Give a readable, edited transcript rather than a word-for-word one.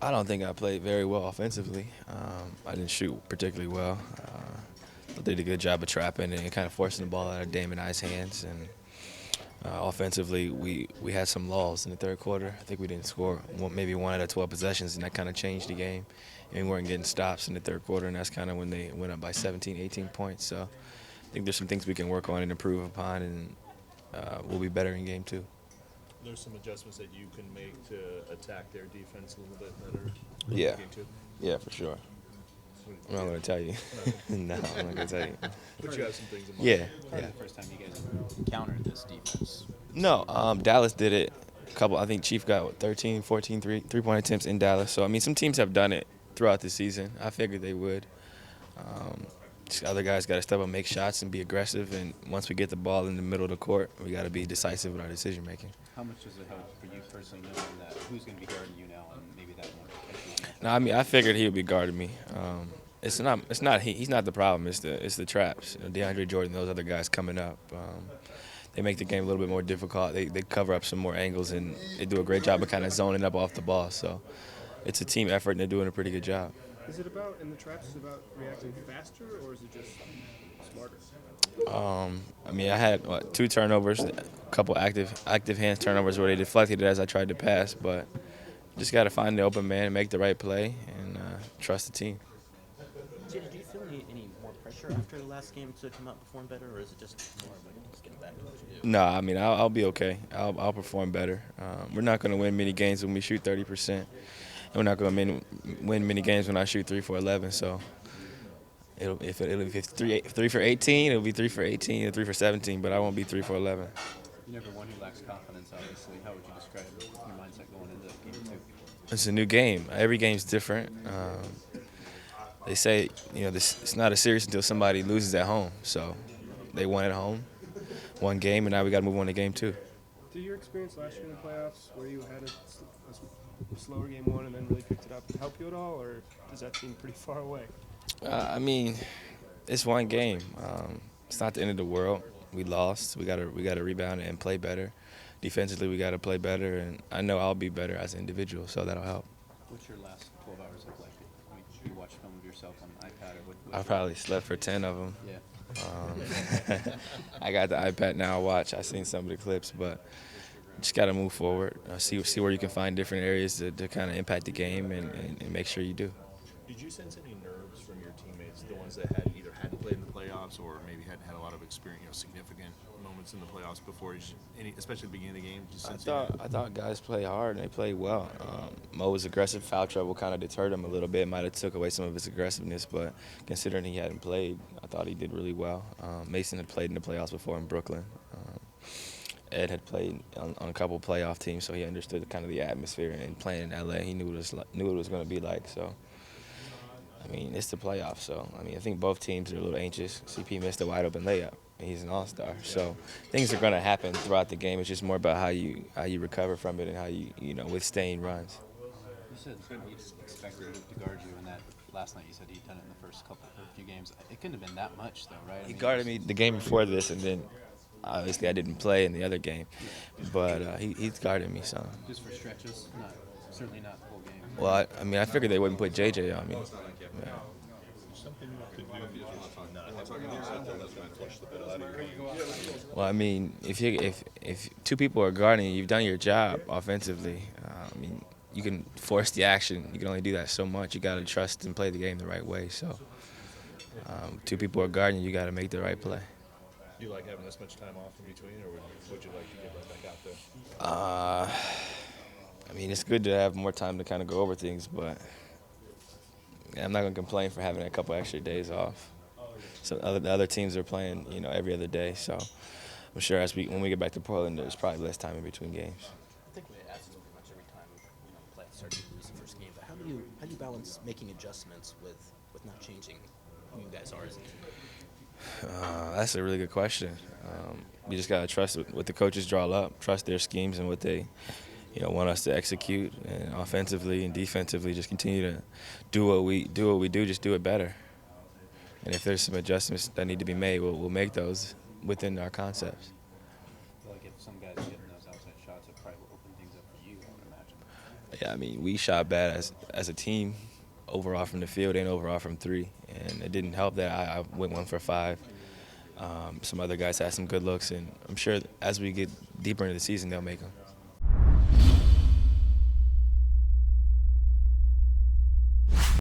I don't think I played very well offensively. I didn't shoot particularly well. I did a good job of trapping and kind of forcing the ball out of Damon I's hands. And offensively, we had some lulls in the third quarter. I think we didn't score maybe 1 out of 12 possessions, and that kind of changed the game. And we weren't getting stops in the third quarter, and that's kind of when they went up by 17, 18 points. So I think there's some things we can work on and improve upon, and we'll be better in game two. There's some adjustments that you can make to attack their defense a little bit better. Yeah, Game two. yeah, for sure. I'm not going to tell you. No, I'm not going to tell you. But you have some things in mind. Yeah, Probably yeah. the first time you guys encountered this defense. No, Dallas did it. A couple. I think Chief got 13, 14 three-point attempts in Dallas. So I mean, some teams have done it throughout the season. I figured they would. Just other guys got to step up, make shots, and be aggressive. And once we get the ball in the middle of the court, we got to be decisive with our decision making. How much does it help for you personally knowing that who's going to be guarding you now and maybe that one? No, I mean, I figured he would be guarding me. It's not. It's not. He's not the problem. It's the traps. DeAndre Jordan, those other guys coming up. They make the game a little bit more difficult. They cover up some more angles, and they do a great job of kind of zoning up off the ball. So it's a team effort, and they're doing a pretty good job. Is it about, in the traps, is it about reacting faster, or is it just smarter? I mean, I had 2 turnovers, a couple active hands turnovers where they deflected it as I tried to pass, but just got to find the open man, make the right play, and trust the team. Did you feel any more pressure after the last game to come out and perform better, or is it just more of like just getting back to what you do? No, I mean, I'll be okay. I'll perform better. We're not going to win many games when we shoot 30%. And we're not going to win many games when I shoot 3 for 11. So if it's 3 for 18, it'll be 3 for 18 or 3 for 17, but I won't be 3 for 11. You're never one who lacks confidence, obviously. How would you describe your mindset going into game two? It's a new game. Every game's different. They say, it's not a series until somebody loses at home. So they won at home, one game, and now we got to move on to game two. Did your experience last year in the playoffs, where you had a slower game one and then really picked it up, help you at all, or does that seem pretty far away? I mean, it's one game. It's not the end of the world. We lost. We gotta rebound and play better. Defensively, we gotta play better, and I know I'll be better as an individual, so that'll help. What's your last 12 hours look like? I mean, you watch film of yourself on an iPad, or I probably slept for 10 of them. Yeah. I got the iPad now. I watch. I seen some of the clips, but just got to move forward. See where you can find different areas to kind of impact the game and make sure you do. Did you sense any nerves from your teammates, the ones that hadn't played in the playoffs or maybe hadn't had a lot of experience, significant moments in the playoffs before, especially at the beginning of the game? Did you sense I thought guys played hard and they played well. Mo was aggressive. Foul trouble kind of deterred him a little bit. Might have took away some of his aggressiveness, but considering he hadn't played, I thought he did really well. Mason had played in the playoffs before in Brooklyn. Ed had played on a couple playoff teams, so he understood kind of the atmosphere. And playing in LA, he knew what it was going to be like. So, I mean, it's the playoffs. So, I mean, I think both teams are a little anxious. CP missed a wide open layup. He's an all-star. So, things are going to happen throughout the game. It's just more about how you recover from it and how you withstand runs. You said he expected him to guard you, and that last night you said he'd done it in the first few games. It couldn't have been that much, though, right? He guarded me the game before this, and then obviously I didn't play in the other game, but he's guarded me some. Just for stretches, certainly not full game. Well, I mean, I figured they wouldn't put JJ on me. Yeah. Well, I mean, if 2 people are guarding you, you've done your job offensively. I mean, you can force the action. You can only do that so much. You got to trust and play the game the right way. So, 2 people are guarding you. You got to make the right play. Do you like having this much time off in between, or would you like to get right back out there? I mean, it's good to have more time to kind of go over things, but I'm not going to complain for having a couple extra days off. So the other teams are playing, every other day. So I'm sure when we get back to Portland, there's probably less time in between games. I think we ask this pretty much every time play starts to lose the first game. But how do you balance making adjustments with not changing who you guys are as a team? That's a really good question. You just gotta trust what the coaches draw up, trust their schemes and what they, want us to execute, and offensively and defensively, just continue to do what we do, just do it better. And if there's some adjustments that need to be made, we'll make those within our concepts. Like if some guys getting those outside shots, it probably will open things up for you, I would imagine. Yeah, I mean, we shot bad as a team overall from the field and overall from three, and it didn't help that I went 1 for 5. Some other guys had some good looks, and I'm sure as we get deeper into the season, they'll make them.